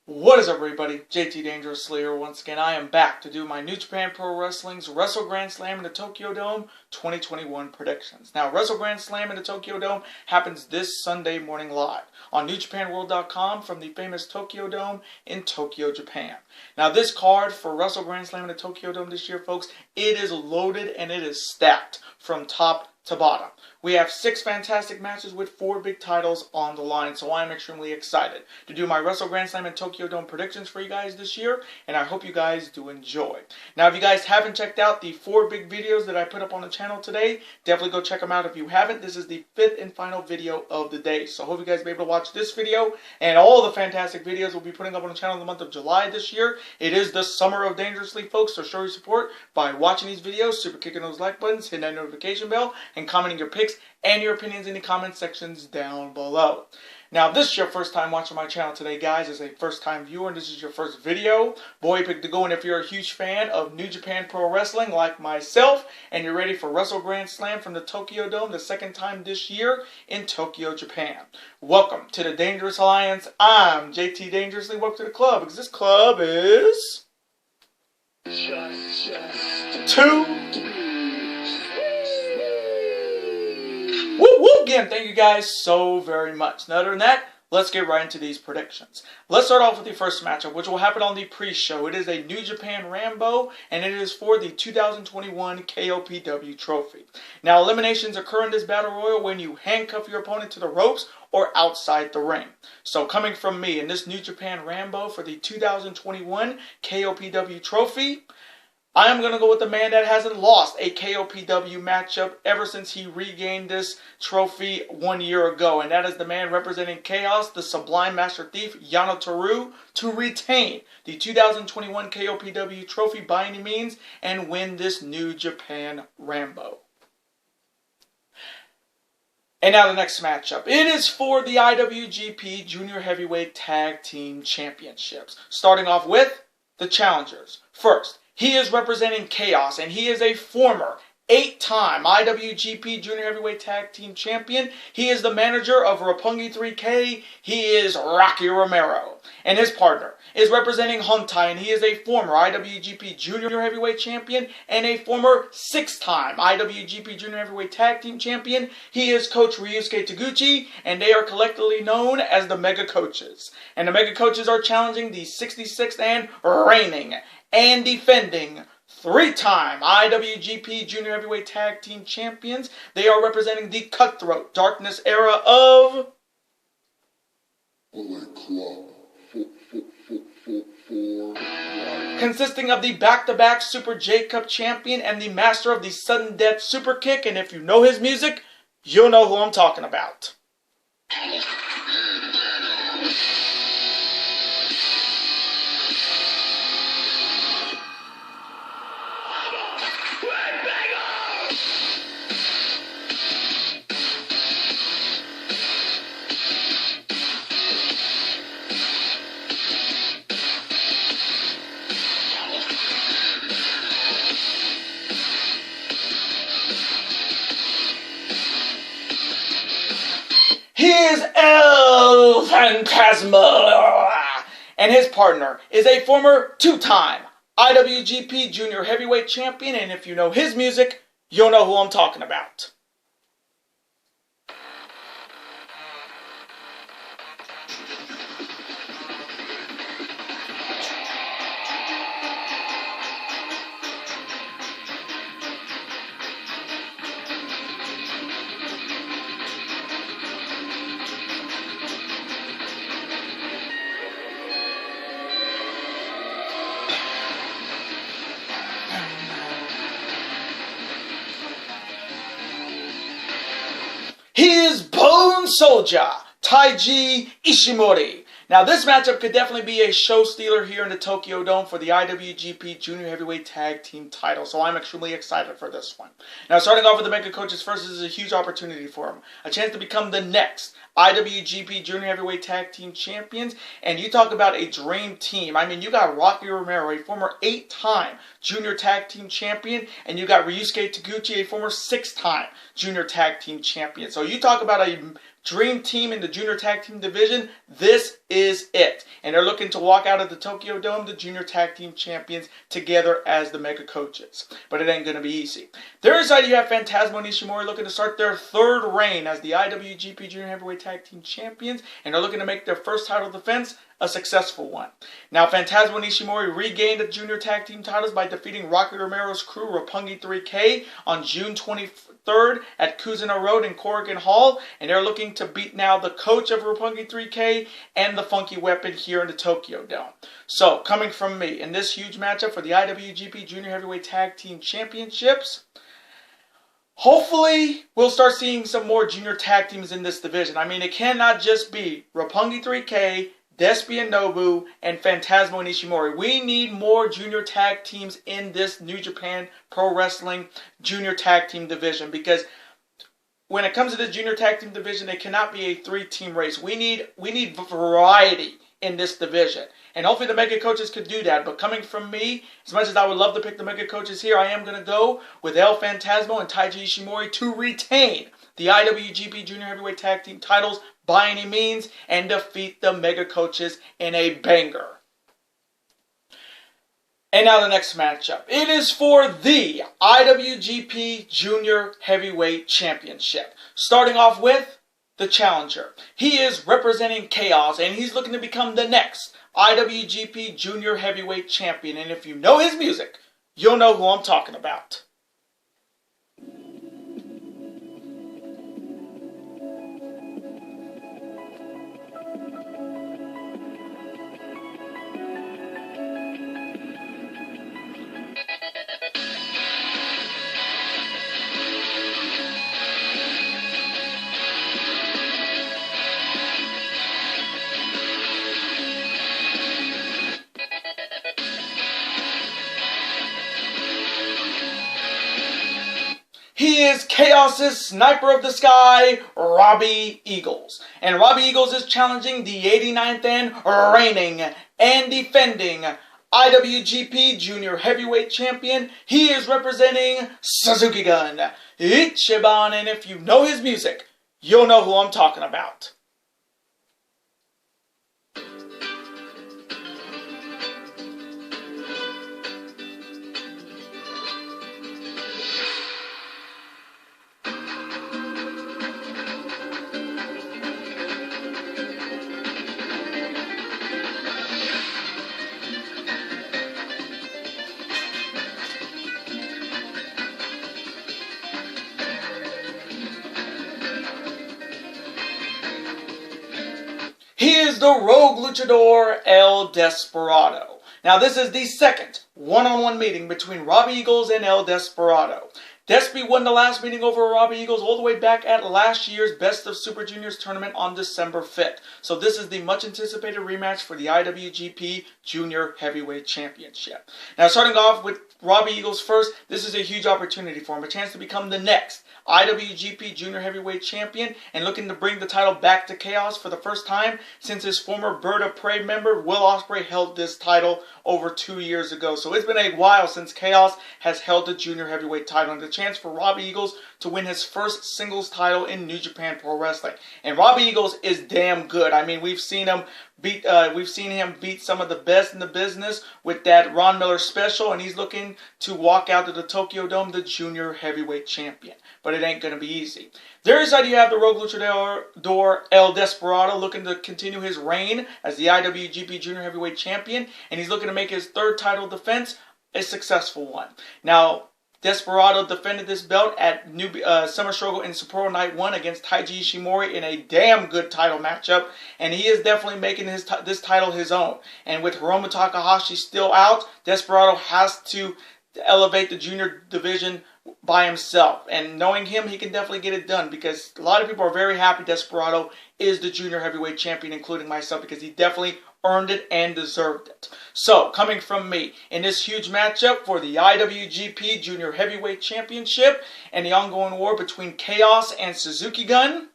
What is up, everybody? JT here once again. I am back to do my New Japan Pro Wrestling's Wrestle Grand Slam in the Tokyo Dome 2021 predictions. Now, Wrestle Grand Slam in the Tokyo Dome happens this Sunday morning live on NewJapanWorld.com from the famous Tokyo Dome in Tokyo, Japan. Now, this card for Wrestle Grand Slam in the Tokyo Dome this year, folks, it is loaded and it is stacked from top to bottom. We have 6 fantastic matches with 4 big titles on the line, so I'm extremely excited to do my Wrestle Grand Slam and Tokyo Dome predictions for you guys this year, and I hope you guys do enjoy. Now, if you guys haven't checked out the 4 big videos that I put up on the channel today, definitely go check them out if you haven't. This is the 5th and final video of the day, so I hope you guys will be able to watch this video and all the fantastic videos we'll be putting up on the channel in the month of July this year. It is the summer of Dangerously, folks, so show your support by watching these videos, super kicking those like buttons, hitting that notification bell, and commenting your picks and your opinions in the comment sections down below. Now, if this is your first time watching my channel today, guys, as a first-time viewer, and this is your first video, boy, pick to go. And if you're a huge fan of New Japan Pro Wrestling like myself, and you're ready for Wrestle Grand Slam from the Tokyo Dome the second time this year in Tokyo, Japan, welcome to the Dangerous Alliance. I'm JT Dangerously. Welcome to the club, because this club is just 2. Again, thank you guys so very much. Now, other than that, let's get right into these predictions. Let's start off with the first matchup, which will happen on the pre-show. It is a New Japan Rambo, and it is for the 2021 KOPW trophy. Now, eliminations occur in this battle royal when you handcuff your opponent to the ropes or outside the ring. So, coming from me in this New Japan Rambo for the 2021 KOPW trophy, I am going to go with the man that hasn't lost a KOPW matchup ever since he regained this trophy 1 year ago. And that is the man representing Chaos, the Sublime Master Thief, Yano Toru, to retain the 2021 KOPW trophy by any means and win this New Japan Rambo. And now the next matchup. It is for the IWGP Junior Heavyweight Tag Team Championships. Starting off with the challengers. First, he is representing Chaos, and he is a former 8-time IWGP Junior Heavyweight Tag Team Champion. He is the manager of Roppongi 3K. He is Rocky Romero. And his partner is representing Hontai, and he is a former IWGP Junior Heavyweight Champion and a former 6-time IWGP Junior Heavyweight Tag Team Champion. He is Coach Ryusuke Taguchi, and they are collectively known as the Mega Coaches. And the Mega Coaches are challenging the 66th and reigning and defending 3-time IWGP Junior Heavyweight Tag Team Champions. They are representing the Cutthroat Darkness era of consisting of the back-to-back Super J Cup champion and the master of the sudden death super kick. And if you know his music, you'll know who I'm talking about. He is El Phantasma, and his partner is a former 2-time IWGP Junior Heavyweight Champion, and if you know his music, you'll know who I'm talking about. He is Bone Soldier, Taiji Ishimori. Now, this matchup could definitely be a show stealer here in the Tokyo Dome for the IWGP Junior Heavyweight Tag Team title, so I'm extremely excited for this one. Now, starting off with the Mega Coaches first, this is a huge opportunity for him. A chance to become the next IWGP Junior Heavyweight Tag Team Champions, and you talk about a dream team. I mean, you got Rocky Romero, a former 8-time Junior Tag Team Champion, and you got Ryusuke Taguchi, a former 6-time Junior Tag Team Champion. So you talk about a dream team in the Junior Tag Team division, this is it. and they're looking to walk out of the Tokyo Dome, the Junior Tag Team Champions, together as the Mega Coaches. But it ain't going to be easy. Their side, you have Phantasmo and Ishimori looking to start their third reign as the IWGP Junior Heavyweight Tag Team Champions, and they're looking to make their first title defense a successful one. Now, Phantasmo and Ishimori regained the Junior Tag Team titles by defeating Rocky Romero's crew, Roppongi 3K, on June 23rd at Kuzuna Road in Corrigan Hall, and they're looking to beat now the coach of Roppongi 3K and the Funky Weapon here in the Tokyo Dome. So, coming from me, in this huge matchup for the IWGP Junior Heavyweight Tag Team Championships, hopefully, we'll start seeing some more junior tag teams in this division. I mean, it cannot just be Roppongi 3K, Desperado, and Phantasmo and Ishimori. We need more junior tag teams in this New Japan Pro Wrestling junior tag team division, because when it comes to the junior tag team division, it cannot be a three-team race. We need variety in this division. And hopefully the Mega Coaches could do that. But coming from me, as much as I would love to pick the Mega Coaches here, I am going to go with El Phantasmo and Taiji Ishimori to retain the IWGP Junior Heavyweight Tag Team titles by any means and defeat the Mega Coaches in a banger. And now the next matchup. It is for the IWGP Junior Heavyweight Championship. Starting off with the challenger. He is representing Chaos, and he's looking to become the next IWGP Junior Heavyweight Champion. And if you know his music, you'll know who I'm talking about. He is Chaos's Sniper of the Sky, Robbie Eagles. And Robbie Eagles is challenging the 89th and reigning and defending IWGP Junior Heavyweight Champion. He is representing Suzuki Gun, Ichiban, and if you know his music, you'll know who I'm talking about. He is the Rogue Luchador El Desperado. Now this is the second one-on-one meeting between Robbie Eagles and El Desperado. Despy won the last meeting over Robbie Eagles all the way back at last year's Best of Super Juniors tournament on December 5th. So this is the much anticipated rematch for the IWGP Junior Heavyweight Championship. Now starting off with Robbie Eagles first, this is a huge opportunity for him, a chance to become the next IWGP Junior Heavyweight Champion and looking to bring the title back to Chaos for the first time since his former Bird of Prey member Will Ospreay held this title over 2 years ago. So it's been a while since Chaos has held the Junior Heavyweight title, and the chance for Robbie Eagles to win his first singles title in New Japan Pro Wrestling. And Robbie Eagles is damn good. I mean, we've seen him beat some of the best in the business with that Ron Miller special, and he's looking to walk out to the Tokyo Dome the Junior Heavyweight Champion. But it ain't going to be easy. There is how you have the Rogue Luchador El Desperado looking to continue his reign as the IWGP Junior Heavyweight Champion, and he's looking to make his third title defense a successful one. Now, Desperado defended this belt at Summer Struggle in Sapporo Night 1 against Taiji Ishimori in a damn good title matchup, and he is definitely making this title his own. And with Hiromu Takahashi still out, Desperado has to elevate the junior division by himself. And knowing him, he can definitely get it done, because a lot of people are very happy Desperado is the Junior Heavyweight Champion, including myself, because he definitely earned it and deserved it. So, coming from me, in this huge matchup for the IWGP Junior Heavyweight Championship and the ongoing war between Chaos and Suzuki Gun,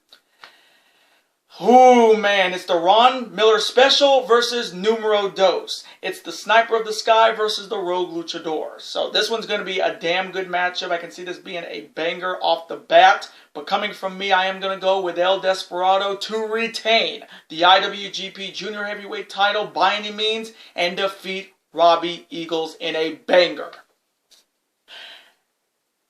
Ooh, man, it's the Ron Miller Special versus Numero Dos. It's the Sniper of the Sky versus the Rogue Luchador. So this one's going to be a damn good matchup. I can see this being a banger off the bat. But coming from me, I am going to go with El Desperado to retain the IWGP Junior Heavyweight title by any means and defeat Robbie Eagles in a banger.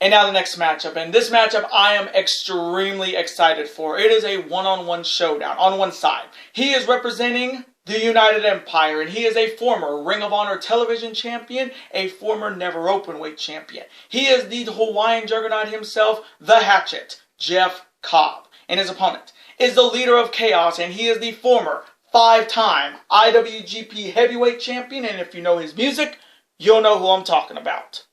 And now the next matchup. And this matchup I am extremely excited for. It is a one-on-one showdown on one side. He is representing the United Empire, and he is a former Ring of Honor television champion, a former Never Openweight champion. He is the Hawaiian juggernaut himself, the Hatchet, Jeff Cobb. And his opponent is the leader of Chaos, and he is the former 5-time IWGP heavyweight champion. And if you know his music, you'll know who I'm talking about.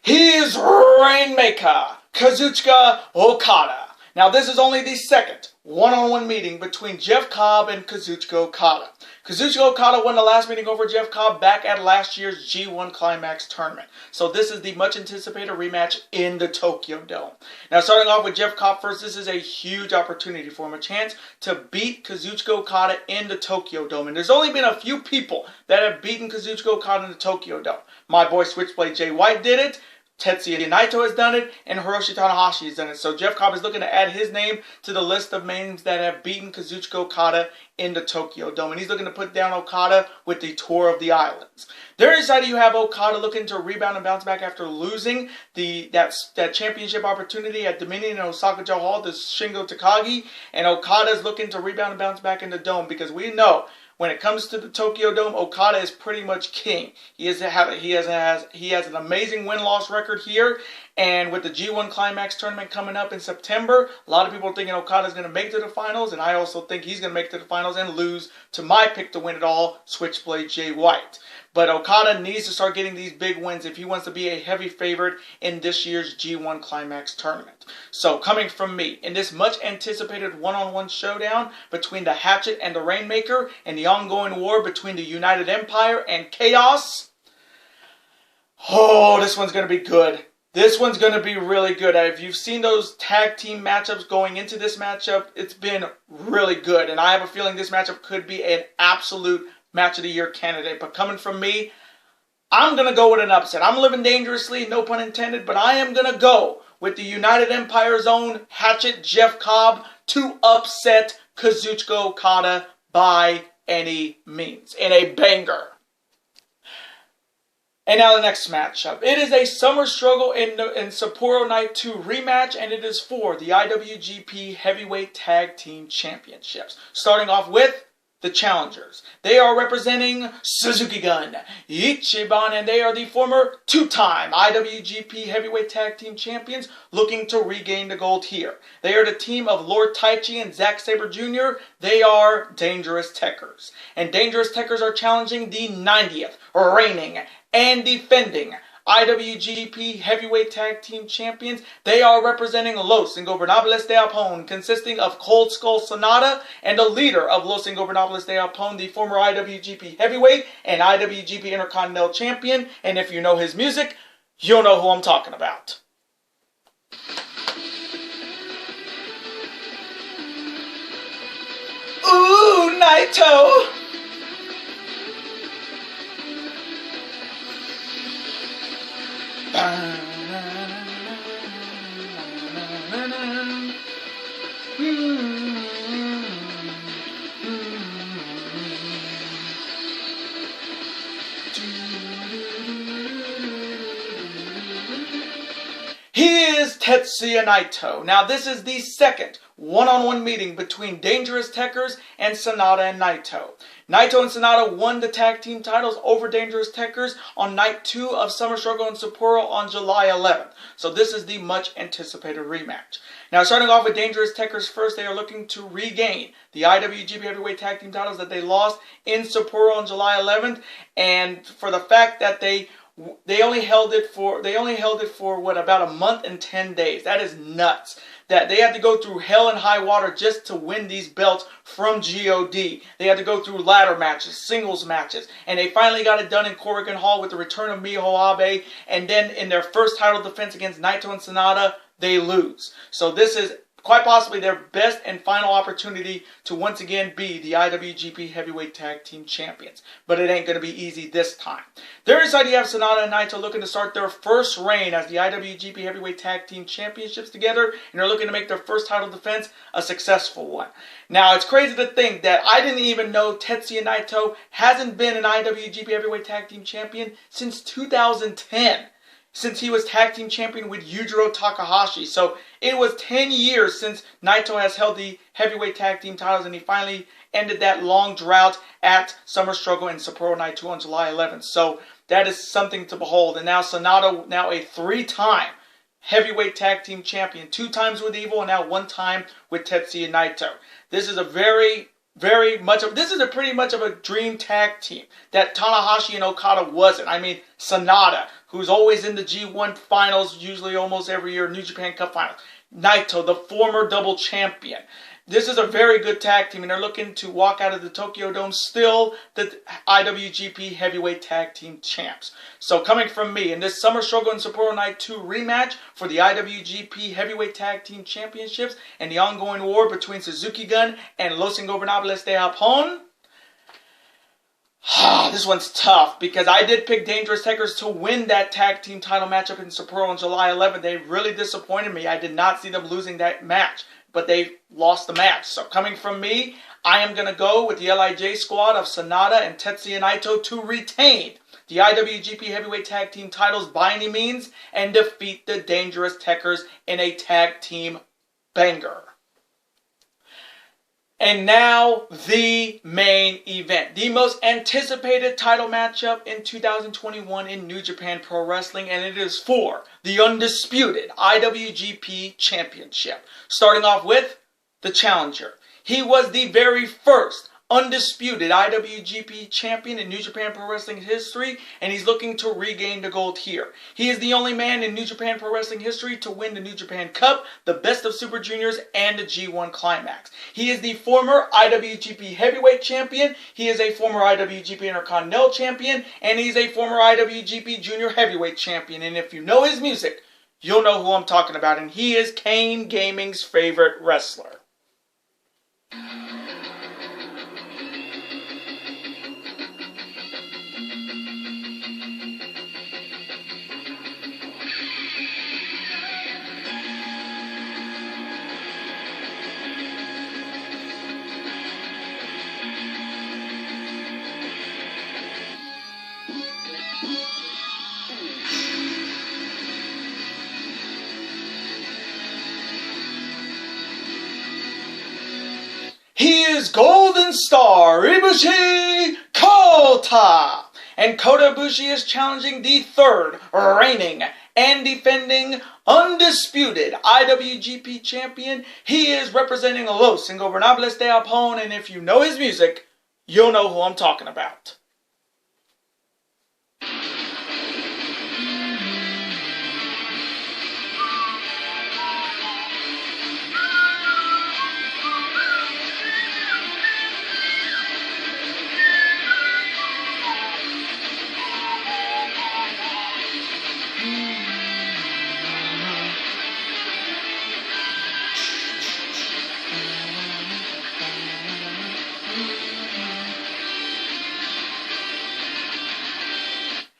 He is Rainmaker, Kazuchika Okada. Now this is only the second one-on-one meeting between Jeff Cobb and Kazuchika Okada. Kazuchika Okada won the last meeting over Jeff Cobb back at last year's G1 Climax tournament. So this is the much anticipated rematch in the Tokyo Dome. Now starting off with Jeff Cobb first, this is a huge opportunity for him, a chance to beat Kazuchika Okada in the Tokyo Dome. And there's only been a few people that have beaten Kazuchika Okada in the Tokyo Dome. My boy Switchblade Jay White did it. Tetsuya Naito has done it, and Hiroshi Tanahashi has done it. So Jeff Cobb is looking to add his name to the list of names that have beaten Kazuchika Okada in the Tokyo Dome. And he's looking to put down Okada with the Tour of the Islands. There inside you have Okada looking to rebound and bounce back after losing that championship opportunity at Dominion in Osaka-jo Hall to Shingo Takagi. And Okada is looking to rebound and bounce back in the Dome because we know when it comes to the Tokyo Dome, Okada is pretty much king. He has an amazing win-loss record here. And with the G1 Climax tournament coming up in September, a lot of people are thinking Okada's going to make it to the finals. And I also think he's going to make it to the finals and lose to my pick to win it all, Switchblade Jay White. But Okada needs to start getting these big wins if he wants to be a heavy favorite in this year's G1 Climax tournament. So coming from me, in this much anticipated one-on-one showdown between the Hatchet and the Rainmaker and the ongoing war between the United Empire and Chaos, oh, this one's going to be good. This one's going to be really good. If you've seen those tag team matchups going into this matchup, it's been really good. And I have a feeling this matchup could be an absolute match of the year candidate. But coming from me, I'm going to go with an upset. I'm living dangerously, no pun intended, but I am going to go with the United Empire's own Hatchet Jeff Cobb to upset Kazuchika Okada by any means in a banger. And now the next matchup. It is a Summer Struggle in Sapporo Night 2 rematch, and it is for the IWGP Heavyweight Tag Team Championships. Starting off with the challengers. They are representing Suzuki Gun, Ichiban, and they are the former 2-time IWGP Heavyweight Tag Team Champions looking to regain the gold here. They are the team of Lord Taichi and Zack Sabre Jr. They are Dangerous Tekkers. And Dangerous Tekkers are challenging the 90th reigning and defending IWGP Heavyweight Tag Team Champions. They are representing Los Ingobernables de Japón, consisting of Cold Skull Sonata and the leader of Los Ingobernables de Japón, the former IWGP Heavyweight and IWGP Intercontinental Champion. And if you know his music, you'll know who I'm talking about. Ooh, Naito! He is Tetsuya Naito. Now, this is the second one-on-one meeting between Dangerous Tekkers and Sanada and Naito. Naito and Sanada won the tag team titles over Dangerous Tekkers on night 2 of Summer Struggle in Sapporo on July 11th. So this is the much anticipated rematch. Now, starting off with Dangerous Tekkers first, they are looking to regain the IWGP Heavyweight Tag Team titles that they lost in Sapporo on July 11th, and for the fact that they only held it for what, about a month and 10 days. That is nuts. That they had to go through hell and high water just to win these belts from God. They had to go through ladder matches, singles matches, and they finally got it done in Korakuen Hall with the return of Njpw, and then in their first title defense against Naito and Sanada, they lose. So this is quite possibly their best and final opportunity to once again be the IWGP Heavyweight Tag Team Champions. But it ain't going to be easy this time. There inside you have Sanada and Naito looking to start their first reign as the IWGP Heavyweight Tag Team Championships together, and they're looking to make their first title defense a successful one. Now, it's crazy to think that I didn't even know Tetsuya Naito hasn't been an IWGP Heavyweight Tag Team Champion since 2010. Since he was tag team champion with Yujiro Takahashi. So it was 10 years since Naito has held the heavyweight tag team titles, and he finally ended that long drought at Summer Struggle in Sapporo Night 2 on July 11th. So that is something to behold. And now Sanada, now a 3-time heavyweight tag team champion, 2 times with Evil and now 1 time with Tetsuya Naito. This is a pretty much of a dream tag team that Tanahashi and Okada wasn't. I mean, Sanada, who's always in the G1 finals, usually almost every year, New Japan Cup finals. Naito, the former double champion. This is a very good tag team, and they're looking to walk out of the Tokyo Dome still the IWGP Heavyweight Tag Team Champs. So coming from me, in this Summer Struggle in Sapporo Night 2 rematch for the IWGP Heavyweight Tag Team Championships and the ongoing war between Suzuki Gun and Los Ingobernables de Japón, this one's tough because I did pick Dangerous Tekkers to win that tag team title matchup in Sapporo on July 11th. They really disappointed me. I did not see them losing that match, but they lost the match. So coming from me, I am going to go with the LIJ squad of Sanada and Tetsuya Naito to retain the IWGP Heavyweight Tag Team titles by any means and defeat the Dangerous Tekkers in a tag team banger. And now, the main event. The most anticipated title matchup in 2021 in New Japan Pro Wrestling, and it is for the Undisputed IWGP Championship. Starting off with the challenger. He was the very first undisputed IWGP champion in New Japan Pro Wrestling history, and he's looking to regain the gold here. He is the only man in New Japan Pro Wrestling history to win the New Japan Cup, the Best of Super Juniors, and the G1 Climax. He is the former IWGP Heavyweight Champion, he is a former IWGP Intercontinental Champion, and he's a former IWGP Junior Heavyweight Champion. And if you know his music, you'll know who I'm talking about, and he is Kane Gaming's favorite wrestler. He is Golden Star Ibushi Kota! And Kota Ibushi is challenging the 3rd reigning and defending undisputed IWGP champion. He is representing Los Ingobernables de Japón, and if you know his music, you'll know who I'm talking about.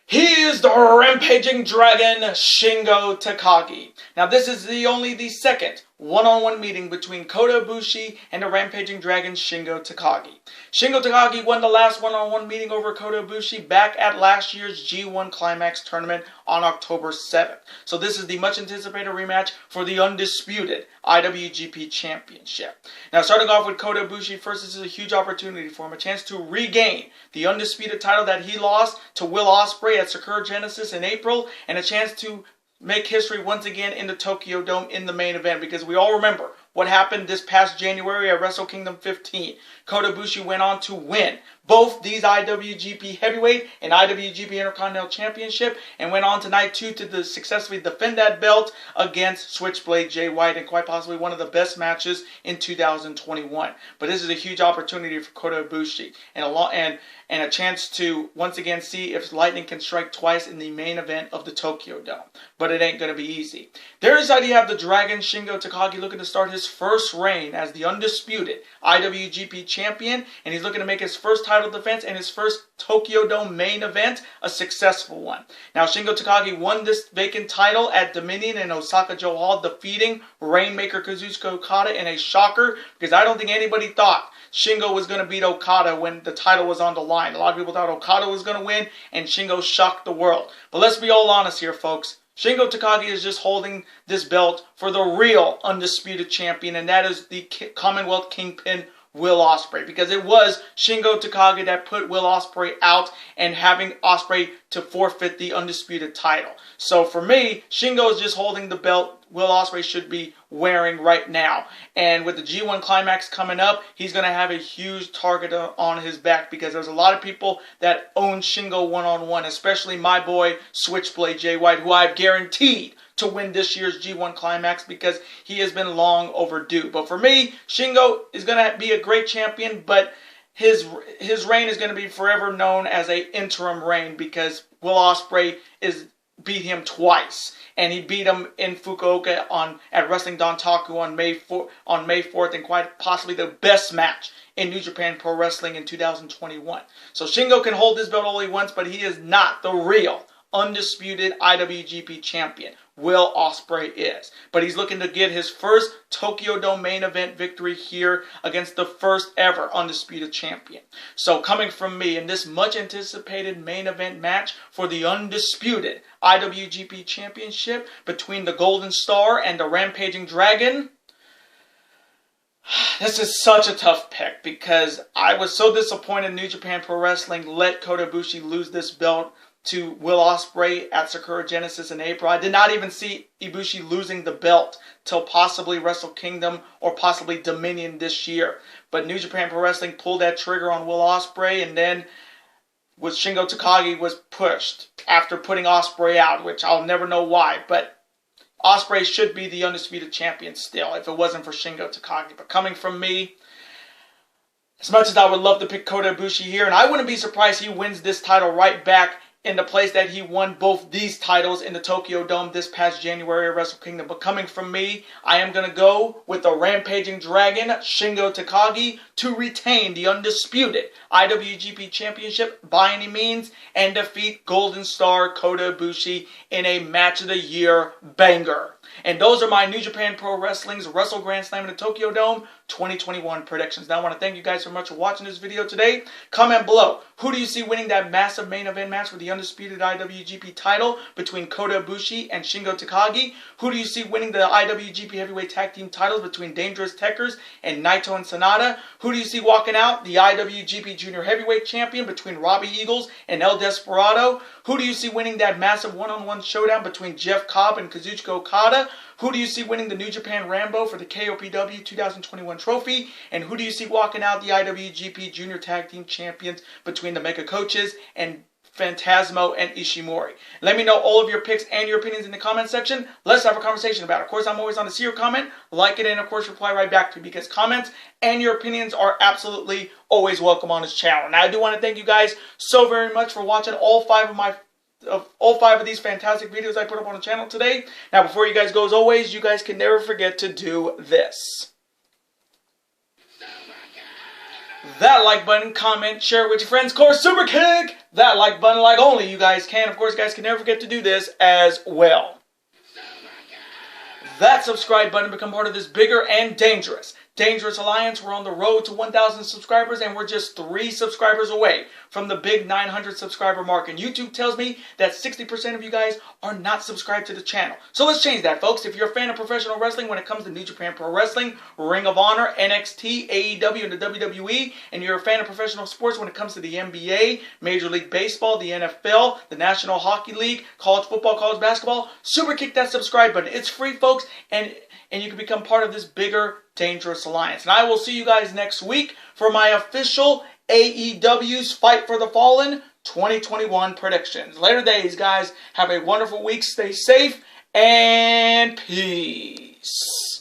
He is the rampaging dragon, Shingo Takagi. Now, this is only the 2nd one-on-one meeting between Kota Ibushi and the Rampaging Dragon Shingo Takagi. Shingo Takagi won the last one-on-one meeting over Kota Ibushi back at last year's G1 Climax tournament on October 7th. So this is the much-anticipated rematch for the undisputed IWGP Championship. Now, starting off with Kota Ibushi, first, this is a huge opportunity for him, a chance to regain the undisputed title that he lost to Will Ospreay at Sakura Genesis in April, and a chance to make history once again in the Tokyo Dome in the main event, because we all remember what happened this past January at Wrestle Kingdom 15. Kota Ibushi went on to win both these IWGP Heavyweight and IWGP Intercontinental Championship, and went on tonight too to successfully defend that belt against Switchblade Jay White, and quite possibly one of the best matches in 2021. But this is a huge opportunity for Kota Ibushi, and a chance to once again see if lightning can strike twice in the main event of the Tokyo Dome. But it ain't going to be easy. There is you have the Dragon Shingo Takagi looking to start his first reign as the undisputed IWGP Champion, and he's looking to make his first title defense and his first Tokyo Dome main event a successful one. Now, Shingo Takagi won this vacant title at Dominion in Osaka-jo Hall, defeating Rainmaker Kazuchika Okada in a shocker, because I don't think anybody thought Shingo was going to beat Okada when the title was on the line. A lot of people thought Okada was going to win, and Shingo shocked the world. But let's be all honest here, folks. Shingo Takagi is just holding this belt for the real undisputed champion, and that is the Commonwealth Kingpin, Will Ospreay, because it was Shingo Takagi that put Will Ospreay out and having Ospreay to forfeit the undisputed title. So for me, Shingo is just holding the belt Will Ospreay should be wearing right now. And with the G1 Climax coming up, he's going to have a huge target on his back, because there's a lot of people that own Shingo one-on-one, especially my boy Switchblade Jay White, who I've guaranteed to win this year's G1 Climax, because he has been long overdue. But for me, Shingo is going to be a great champion, but his reign is going to be forever known as an interim reign, because Will Ospreay beat him twice, and he beat him in Fukuoka at Wrestling Dontaku on May 4th, and quite possibly the best match in New Japan Pro Wrestling in 2021. So Shingo can hold this belt all he wants, but he is not the real undisputed IWGP champion. Will Ospreay is. But he's looking to get his first Tokyo Dome main event victory here against the first ever undisputed champion. So coming from me in this much anticipated main event match for the undisputed IWGP championship between the Golden Star and the Rampaging Dragon, this is such a tough pick, because I was so disappointed New Japan Pro Wrestling let Kota Ibushi lose this belt to Will Ospreay at Sakura Genesis in April. I did not even see Ibushi losing the belt till possibly Wrestle Kingdom or possibly Dominion this year. But New Japan Pro Wrestling pulled that trigger on Will Ospreay, and then with Shingo Takagi was pushed after putting Ospreay out, which I'll never know why. But Ospreay should be the undisputed champion still if it wasn't for Shingo Takagi. But coming from me, as much as I would love to pick Kota Ibushi here, and I wouldn't be surprised he wins this title right back in the place that he won both these titles in the Tokyo Dome this past January at Wrestle Kingdom. But coming from me, I am going to go with the Rampaging Dragon, Shingo Takagi, to retain the undisputed IWGP Championship by any means and defeat Golden Star Kota Ibushi in a Match of the Year banger. And those are my New Japan Pro Wrestling's Wrestle Grand Slam in the Tokyo Dome 2021 predictions. Now, I want to thank you guys so much for watching this video today. Comment below, who do you see winning that massive main event match for the undisputed IWGP title between Kota Ibushi and Shingo Takagi? Who do you see winning the IWGP Heavyweight Tag Team titles between Dangerous Tekkers and Naito and Sanada? Who do you see walking out the IWGP Junior Heavyweight Champion between Robbie Eagles and El Desperado? Who do you see winning that massive one-on-one showdown between Jeff Cobb and Kazuchika Okada? Who do you see winning the New Japan Rambo for the KOPW 2021 trophy? And who do you see walking out the IWGP Junior Tag Team Champions between the Mega Coaches and Phantasmo and Ishimori? Let me know all of your picks and your opinions in the comment section. Let's have a conversation about it. Of course, I'm always on to see your comment, like it, and of course reply right back to you, because comments and your opinions are absolutely always welcome on this channel. Now, I do want to thank you guys so very much for watching all five of these fantastic videos I put up on the channel today. Now, before you guys go, as always, you guys can never forget to do this. That like button, comment, share it with your friends. Of course, super kick that like button like only you guys can. Of course, guys can never forget to do this as well. that subscribe button to become part of this bigger and dangerous alliance. We're on the road to 1,000 subscribers, and we're just 3 subscribers away from the big 900 subscriber mark. And YouTube tells me that 60% of you guys are not subscribed to the channel. So let's change that, folks. If you're a fan of professional wrestling when it comes to New Japan Pro Wrestling, Ring of Honor, NXT, AEW, and the WWE, and you're a fan of professional sports when it comes to the NBA, Major League Baseball, the NFL, the National Hockey League, college football, college basketball, super kick that subscribe button. It's free, folks, and you can become part of this bigger, dangerous alliance. And I will see you guys next week for my official AEW's Fight for the Fallen 2021 predictions. Later days, guys. Have a wonderful week. Stay safe and peace.